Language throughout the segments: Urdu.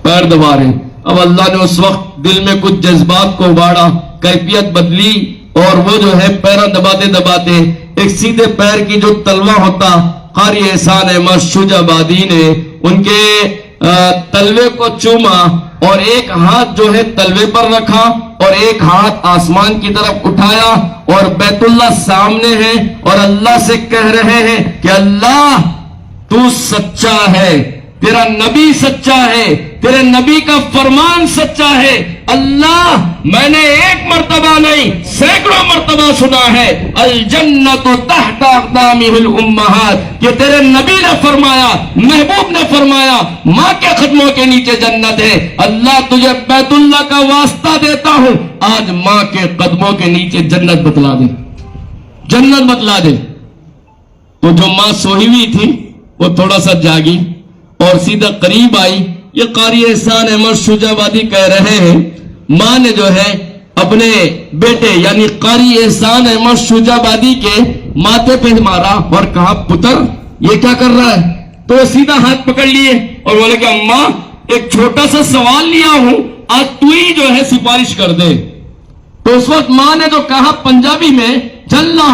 پیر دبا رہے. اب اللہ نے اس وقت دل میں کچھ جذبات کو اگاڑا, کیفیت بدلی, اور وہ جو ہے پیرا دباتے دباتے ایک سیدھے پیر کی جو تلوہ ہوتا, قاری احسان احمد شجاع آبادی نے ان کے تلوے کو چوما اور ایک ہاتھ جو ہے تلوے پر رکھا اور ایک ہاتھ آسمان کی طرف اٹھایا اور بیت اللہ سامنے ہے اور اللہ سے کہہ رہے ہیں کہ اللہ تو سچا ہے, تیرا نبی سچا ہے, تیرے نبی کا فرمان سچا ہے. اللہ میں نے ایک مرتبہ نہیں سینکڑوں مرتبہ سنا ہے الجنت تحت اقدامہ الامہات, کہ تیرے نبی نے فرمایا, محبوب نے فرمایا ماں کے قدموں کے نیچے جنت ہے. اللہ تجھے بیت اللہ کا واسطہ دیتا ہوں, آج ماں کے قدموں کے نیچے جنت بتلا دے, جنت بتلا دے. تو جو ماں سوئی ہوئی تھی وہ تھوڑا سا جاگی اور سیدھا قریب آئی. یہ قاری احسان احمد شجاع آبادی کہہ رہے ہیں ماں نے جو ہے اپنے بیٹے یعنی قاری احسان احمد شجاع آبادی کے ماتھے پہ مارا اور کہا پتر یہ کیا کر رہا ہے؟ تو وہ سیدھا ہاتھ پکڑ لیے اور بولے کہ اماں ایک چھوٹا سا سوال لیا ہوں, آج تو ہی جو ہے سفارش کر دے. تو اس وقت ماں نے جو کہا پنجابی میں جھلا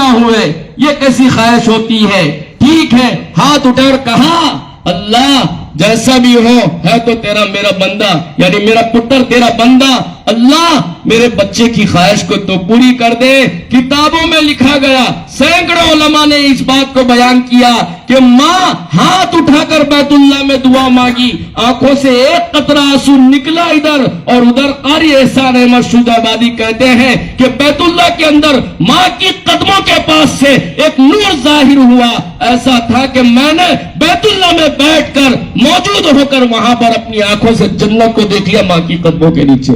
ہوئے یہ کیسی خواہش ہوتی ہے, ٹھیک ہے, ہاتھ اٹھا اور کہا اللہ جیسا بھی ہو ہے تو تیرا میرا بندہ یعنی میرا پتر تیرا بندہ, اللہ میرے بچے کی خواہش کو تو پوری کر دے. کتابوں میں لکھا گیا, سینکڑوں علماء نے اس بات کو بیان کیا کہ ماں ہاتھ اٹھا کر بیت اللہ میں دعا مانگی, آنکھوں سے ایک قطرہ آنسو نکلا ادھر اور ادھر. قاری احسان احمد شجاع آبادی کہتے ہیں کہ بیت اللہ کے اندر ماں کی قدموں کے پاس سے ایک نور ظاہر ہوا, ایسا تھا کہ میں نے بیت اللہ میں بیٹھ کر موجود ہو کر وہاں پر اپنی آنکھوں سے جنت کو دیکھ لیا ماں کی قدموں کے نیچے.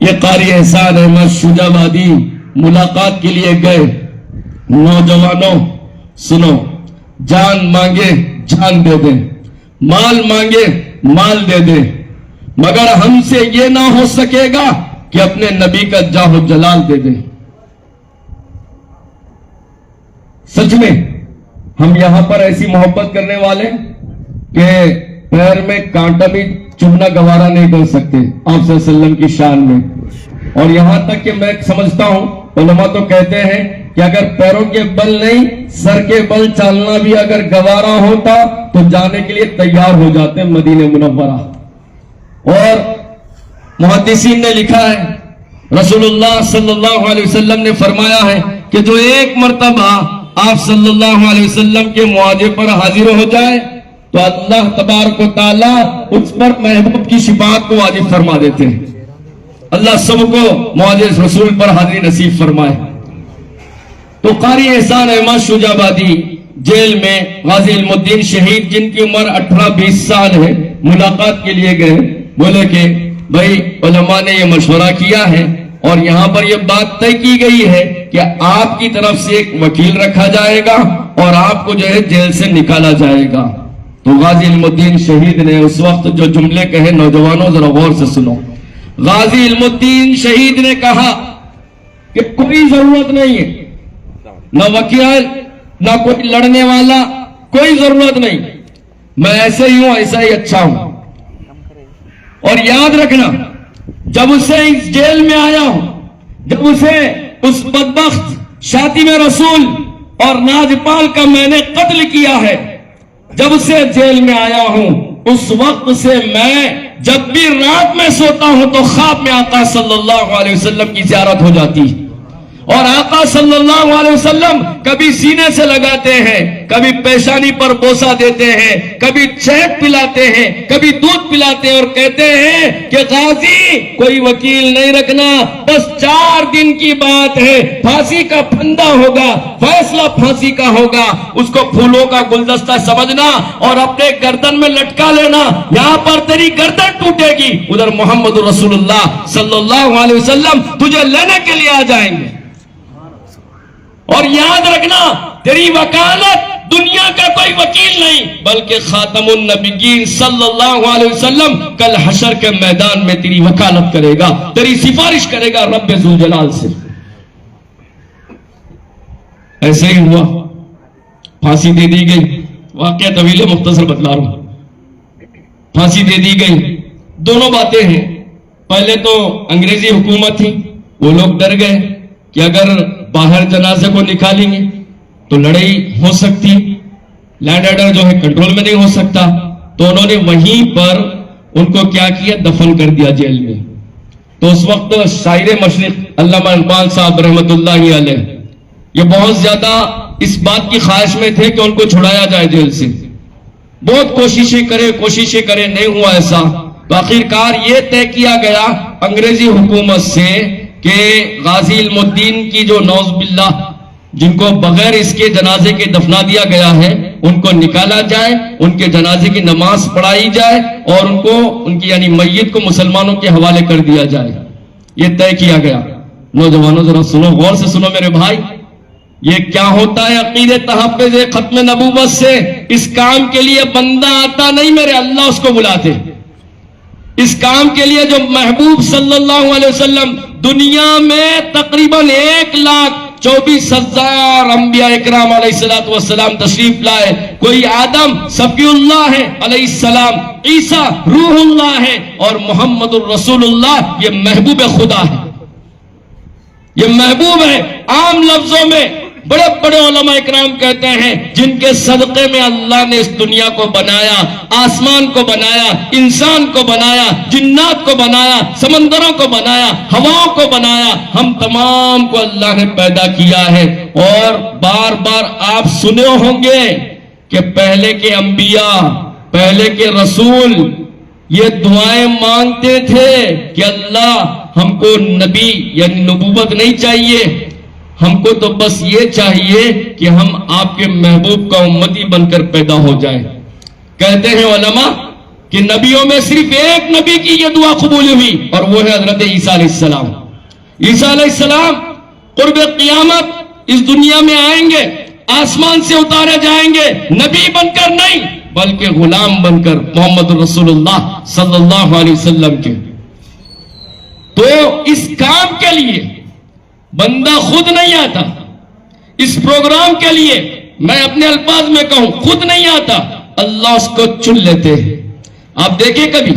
یہ قاری احسان احمد شجاع آبادی ملاقات کے لیے گئے. نوجوانوں سنو, جان مانگے جان دے دیں, مال مانگے مال دے دیں, مگر ہم سے یہ نہ ہو سکے گا کہ اپنے نبی کا جاہ و جلال دے دیں. سچ میں ہم یہاں پر ایسی محبت کرنے والے کہ پیر میں کانٹا بھی چبھنا گوارا نہیں کر سکتے آپ صلی اللہ علیہ وسلم کی شان میں. اور یہاں تک کہ میں سمجھتا ہوں علماء تو کہتے ہیں کہ اگر پیروں کے بل نہیں سر کے بل چالنا بھی اگر گوارا ہوتا تو جانے کے لیے تیار ہو جاتے مدینہ منورہ. اور محدثین نے لکھا ہے رسول اللہ صلی اللہ علیہ وسلم نے فرمایا ہے کہ جو ایک مرتبہ آپ صلی اللہ علیہ وسلم کے معاہدے پر حاضر ہو جائے تو اللہ تبارک و تعالیٰ اس پر محبوب کی شفاعت کو واجب فرما دیتے ہیں. اللہ سب کو معاہدے رسول پر حاضری نصیب فرمائے. تو قاری احسان احمد شجاع آبادی جیل میں غازی علم الدین شہید جن کی عمر 18-20 سال ہے ملاقات کے لیے گئے. بولے کہ بھائی علماء نے یہ مشورہ کیا ہے اور یہاں پر یہ بات طے کی گئی ہے کہ آپ کی طرف سے ایک وکیل رکھا جائے گا اور آپ کو جو ہے جیل سے نکالا جائے گا. تو غازی علم الدین شہید نے اس وقت جو جملے کہے, نوجوانوں ذرا غور سے سنو. غازی علم الدین شہید نے کہا کہ کوئی ضرورت نہیں ہے, نہ وکیل نہ کوئی لڑنے والا, کوئی ضرورت نہیں, میں ایسے ہی ہوں, ایسا ہی اچھا ہوں. اور یاد رکھنا جب اسے اس جیل میں آیا ہوں, جب اسے اس بدبخت شاتم رسول اور ناجپال کا میں نے قتل کیا ہے, جب اسے جیل میں آیا ہوں اس وقت سے میں جب بھی رات میں سوتا ہوں تو خواب میں آقا صلی اللہ علیہ وسلم کی زیارت ہو جاتی. اور آقا صلی اللہ علیہ وسلم کبھی سینے سے لگاتے ہیں, کبھی پیشانی پر بوسہ دیتے ہیں, کبھی چیک پلاتے ہیں, کبھی دودھ پلاتے ہیں اور کہتے ہیں کہ غازی کوئی وکیل نہیں رکھنا, بس 4 دن کی بات ہے, پھانسی کا پھندا ہوگا, فیصلہ پھانسی کا ہوگا, اس کو پھولوں کا گلدستہ سمجھنا اور اپنے گردن میں لٹکا لینا, یہاں پر تیری گردن ٹوٹے گی, ادھر محمد رسول اللہ صلی اللہ علیہ وسلم تجھے لینے کے لیے آ جائیں گے. اور یاد رکھنا تیری وکالت دنیا کا کوئی وکیل نہیں بلکہ خاتم النبیین صلی اللہ علیہ وسلم کل حشر کے میدان میں تیری وکالت کرے گا, تیری سفارش کرے گا رب ذوالجلال سے. ایسے ہی ہوا, پھانسی دے دی گئی, واقعہ طویل مختصر بتلا رہا ہوں. پھانسی دے دی گئی. دونوں باتیں ہیں. پہلے تو انگریزی حکومت تھی, وہ لوگ ڈر گئے کہ اگر باہر جنازے کو نکالیں گے تو لڑائی ہو سکتی, لینڈ آرڈر جو ہے کنٹرول میں نہیں ہو سکتا. تو انہوں نے وہیں پر ان کو کیا کیا, دفن کر دیا جیل میں. تو اس وقت شاعر مشرق علامہ اقبال صاحب رحمت اللہ علیہ یہ بہت زیادہ اس بات کی خواہش میں تھے کہ ان کو چھڑایا جائے جیل سے. بہت کوششیں کرے نہیں ہوا ایسا. تو آخرکار یہ طے کیا گیا انگریزی حکومت سے کہ غازی علم الدین کی جو نعوذ باللہ جن کو بغیر اس کے جنازے کے دفنا دیا گیا ہے ان کو نکالا جائے, ان کے جنازے کی نماز پڑھائی جائے اور ان کی یعنی میت کو مسلمانوں کے حوالے کر دیا جائے. یہ طے کیا گیا. نوجوانوں ذرا سنو, غور سے سنو میرے بھائی, یہ کیا ہوتا ہے عقیدے تحفظ ختم نبوت سے. اس کام کے لیے بندہ آتا نہیں, میرے اللہ اس کو بلاتے. اس کام کے لیے جو محبوب صلی اللہ علیہ وسلم دنیا میں تقریباً 1,24,000 انبیاء اکرام علیہ السلام تشریف لائے. کوئی آدم صفی اللہ ہے علیہ السلام, عیسیٰ روح اللہ ہے اور محمد الرسول اللہ یہ محبوب خدا ہے. یہ محبوب ہے. عام لفظوں میں بڑے بڑے علماء اکرام کہتے ہیں جن کے صدقے میں اللہ نے اس دنیا کو بنایا, آسمان کو بنایا, انسان کو بنایا, جنات کو بنایا, سمندروں کو بنایا, ہواؤں کو بنایا, ہم تمام کو اللہ نے پیدا کیا ہے. اور بار بار آپ سنے ہوں گے کہ پہلے کے انبیاء, پہلے کے رسول یہ دعائیں مانگتے تھے کہ اللہ ہم کو نبی یعنی نبوت نہیں چاہیے, ہم کو تو بس یہ چاہیے کہ ہم آپ کے محبوب کا امتی بن کر پیدا ہو جائیں. کہتے ہیں علماء کہ نبیوں میں صرف ایک نبی کی یہ دعا قبول ہوئی اور وہ ہے حضرت عیسیٰ علیہ السلام. عیسیٰ علیہ السلام قرب قیامت اس دنیا میں آئیں گے, آسمان سے اتارے جائیں گے, نبی بن کر نہیں بلکہ غلام بن کر محمد رسول اللہ صلی اللہ علیہ وسلم کے. تو اس کام کے لیے بندہ خود نہیں آتا. اس پروگرام کے لیے میں اپنے الفاظ میں کہوں خود نہیں آتا, اللہ اس کو چن لیتے ہیں. آپ دیکھیں کبھی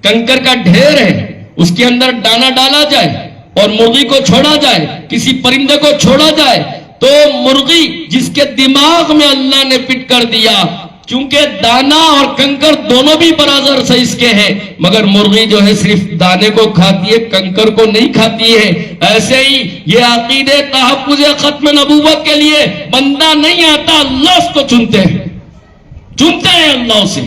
کنکر کا ڈھیر ہے, اس کے اندر دانا ڈالا جائے اور مرغی کو چھوڑا جائے, کسی پرندے کو چھوڑا جائے تو مرغی جس کے دماغ میں اللہ نے فٹ کر دیا, چونکہ دانا اور کنکر دونوں بھی برابر سائز کے ہیں مگر مرغی جو ہے صرف دانے کو کھاتی ہے, کنکر کو نہیں کھاتی ہے. ایسے ہی یہ عقیدے تحفظ ختم نبوت کے لیے بندہ نہیں آتا, اللہ اس کو چنتے ہیں اللہ سے.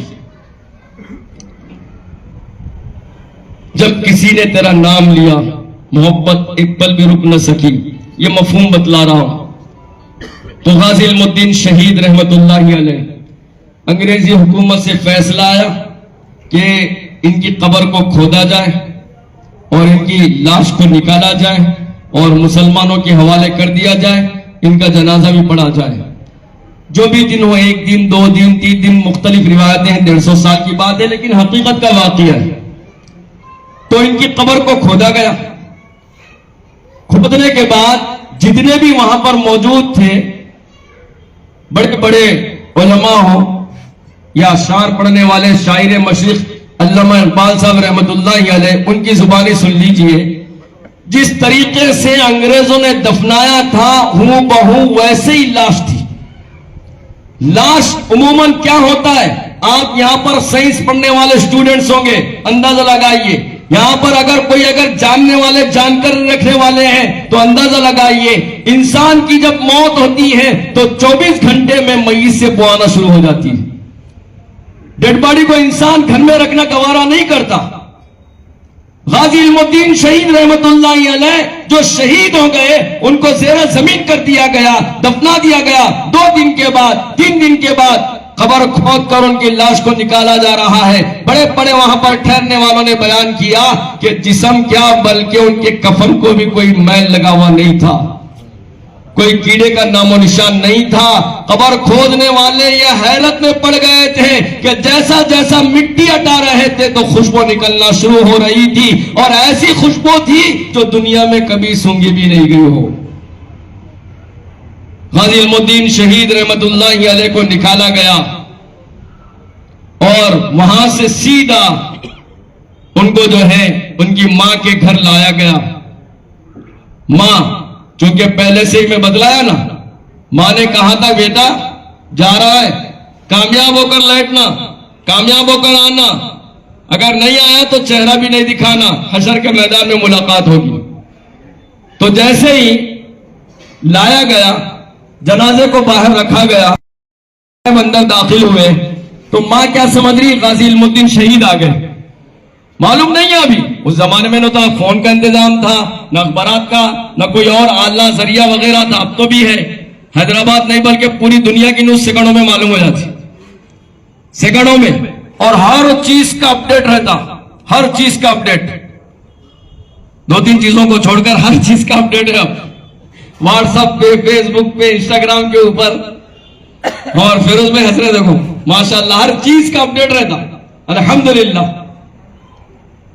جب کسی نے تیرا نام لیا محبت ایک پل بھی رک نہ سکی. یہ مفہوم بتلا رہا ہوں. تو غازی علم الدین شہید رحمت اللہ علیہ انگریزی حکومت سے فیصلہ آیا کہ ان کی قبر کو کھودا جائے اور ان کی لاش کو نکالا جائے اور مسلمانوں کے حوالے کر دیا جائے, ان کا جنازہ بھی پڑھا جائے. جو بھی دن ہو, 1 دن 2 دن 3 دن, مختلف روایتیں ہیں, 150 سال کی بات ہے لیکن حقیقت کا واقعہ ہے. تو ان کی قبر کو کھودا گیا. کھودنے کے بعد جتنے بھی وہاں پر موجود تھے, بڑے بڑے علماء ہو یا اشعار پڑھنے والے شاعر مشرق علامہ اقبال صاحب رحمت اللہ علیہ, ان کی زبانی سن لیجئے. جس طریقے سے انگریزوں نے دفنایا تھا ہوں بہو ویسے ہی لاش تھی. لاش عموماً کیا ہوتا ہے, آپ یہاں پر سائنس پڑھنے والے اسٹوڈنٹس ہوں گے, اندازہ لگائیے. یہاں پر اگر جاننے والے جانکاری رکھنے والے ہیں تو اندازہ لگائیے, انسان کی جب موت ہوتی ہے تو 24 گھنٹے میں میت سے بو آنا شروع ہو جاتی ہے. ڈیڈ باڈی کو انسان گھر میں رکھنا گوارا نہیں کرتا. غازی علم الدین شہید رحمت اللہ علیہ جو شہید ہو گئے ان کو زیر زمین کر دیا گیا, دفنا دیا گیا. 2 دن کے بعد 3 دن کے بعد قبر کھود کر ان کی لاش کو نکالا جا رہا ہے. بڑے بڑے وہاں پر ٹھہرنے والوں نے بیان کیا کہ جسم کیا بلکہ ان کے کفن کو بھی کوئی میل لگا ہوا نہیں تھا, کوئی کیڑے کا نام و نشان نہیں تھا. قبر کھودنے والے یہ حیرت میں پڑ گئے تھے کہ جیسا جیسا مٹی ہٹا رہے تھے تو خوشبو نکلنا شروع ہو رہی تھی, اور ایسی خوشبو تھی جو دنیا میں کبھی سونگی بھی نہیں گئی ہو. غازی علم الدین شہید رحمت اللہ علیہ کو نکالا گیا. اور وہاں سے سیدھا ان کو جو ہے ان کی ماں کے گھر لایا گیا. ماں چونکہ پہلے سے ہی میں بتلایا نا, ماں نے کہا تھا بیٹا جا رہا ہے, کامیاب ہو کر لوٹنا, کامیاب ہو کر آنا, اگر نہیں آیا تو چہرہ بھی نہیں دکھانا, حشر کے میدان میں ملاقات ہوگی. تو جیسے ہی لایا گیا, جنازے کو باہر رکھا گیا, اندر داخل ہوئے تو ماں کیا سمجھ رہی, غازی علم الدین شہید آ گئے. معلوم نہیں ہے ابھی, اس زمانے میں نہ تو فون کا انتظام تھا, نہ اخبارات کا, نہ کوئی اور اعلیٰ ذریعہ وغیرہ تھا. اب تو بھی ہے, حیدرآباد نہیں بلکہ پوری دنیا کی نیوز سیکنڈوں میں معلوم ہو جاتی, سیکنڈوں میں, اور ہر چیز کا اپڈیٹ رہتا, ہر چیز کا اپڈیٹ. 2-3 چیزوں کو چھوڑ کر ہر چیز کا اپڈیٹ ہے اب, واٹس ایپ پہ, فیس بک پہ, انسٹاگرام کے اوپر, اور فیروز میں حسرت دیکھو ماشاءاللہ ہر چیز کا اپڈیٹ رہتا. الحمدللہ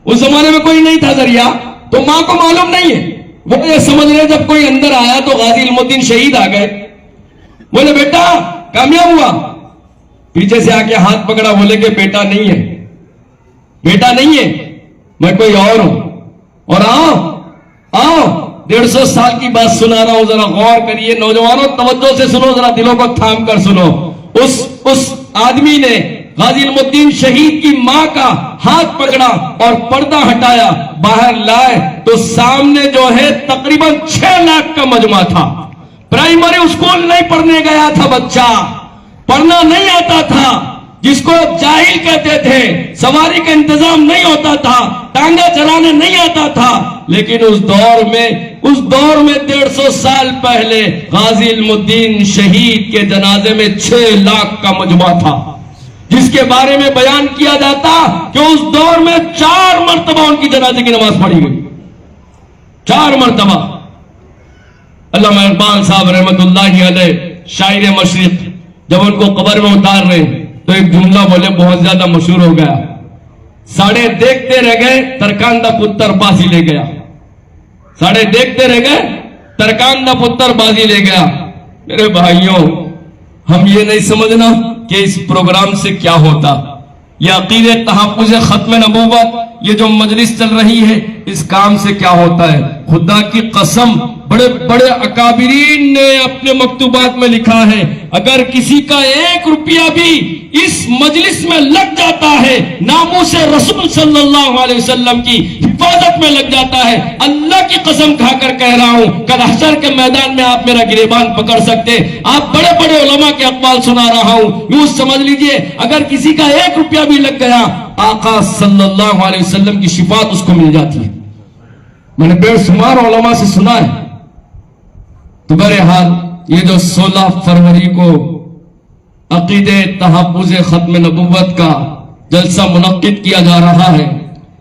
اس زمانے میں کوئی نہیں تھا ذریعہ, تو ماں کو معلوم نہیں ہے. وہ یہ سمجھ رہے جب کوئی اندر آیا تو غازی علم الدین شہید آ گئے. بولے بیٹا کامیاب ہوا, پیچھے سے آ کے ہاتھ پکڑا, بولے کہ بیٹا نہیں ہے, بیٹا نہیں ہے, میں کوئی اور ہوں. اور آؤ آؤ 150 سال کی بات سنا رہا ہوں, ذرا غور کریے نوجوانوں, توجہ سے سنو, ذرا دلوں کو تھام کر سنو. اس آدمی نے غازی علم الدین شہید کی ماں کا ہاتھ پکڑا اور پردہ ہٹایا, باہر لائے تو سامنے جو ہے تقریباً 6 لاکھ کا مجمع تھا. پرائمری اسکول نہیں پڑھنے گیا تھا بچہ, پڑھنا نہیں آتا تھا, جس کو جاہل کہتے تھے, سواری کا انتظام نہیں ہوتا تھا, ٹانگا چلانے نہیں آتا تھا. لیکن اس دور میں 150 سال پہلے غازی علم الدین شہید کے جنازے میں 6 لاکھ کا مجمع تھا, جس کے بارے میں بیان کیا جاتا کہ اس دور میں 4 مرتبہ ان کی جنازے کی نماز پڑھی گئی, 4 مرتبہ. علامہ اقبال صاحب رحمت اللہ علیہ شاعر مشرق جب ان کو قبر میں اتار رہے تو ایک جملہ بولے, بہت زیادہ مشہور ہو گیا, ساڑھے دیکھتے رہ گئے ترکاندہ پتر بازی لے گیا. ساڑھے دیکھتے رہ گئے ترکاندہ پتر بازی لے گیا. میرے بھائیوں, ہم یہ نہیں سمجھنا کہ اس پروگرام سے کیا ہوتا. یہ عقیدے تحفظ ختم نبوت, یہ جو مجلس چل رہی ہے, اس کام سے کیا ہوتا ہے. خدا کی قسم, بڑے بڑے اکابرین نے اپنے مکتوبات میں لکھا ہے, اگر کسی کا 1 روپیہ بھی اس مجلس میں لگ جاتا ہے, ناموس رسول صلی اللہ علیہ وسلم کی حفاظت میں لگ جاتا ہے, اللہ کی قسم کھا کر کہہ رہا ہوں, کل حشر کے میدان میں آپ میرا گریبان پکڑ سکتے. آپ بڑے بڑے علماء کے اقوال سنا رہا ہوں, یوں سمجھ لیجئے اگر کسی کا 1 روپیہ بھی لگ گیا, آقا صلی اللہ علیہ وسلم کی شفاعت اس کو مل جاتی ہے. میں نے بے شمار علماء سے سنا ہے. تو بہرحال یہ جو 16 فروری کو عقیدے تحفظ ختم نبوت کا جلسہ منعقد کیا جا رہا ہے,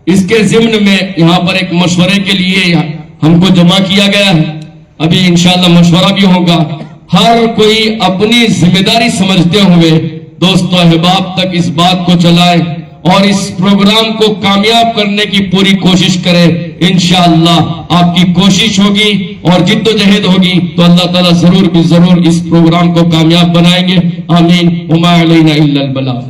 اس کے ضمن میں یہاں پر ایک مشورے کے لیے ہم کو جمع کیا گیا ہے. ابھی انشاءاللہ مشورہ بھی ہوگا. ہر کوئی اپنی ذمہ داری سمجھتے ہوئے دوست و احباب تک اس بات کو چلائے اور اس پروگرام کو کامیاب کرنے کی پوری کوشش کرے. انشاءاللہ آپ کی کوشش ہوگی اور جد و جہد ہوگی تو اللہ تعالیٰ ضرور بھی ضرور اس پروگرام کو کامیاب بنائیں گے. آمین. وما علینا الا البلاغ.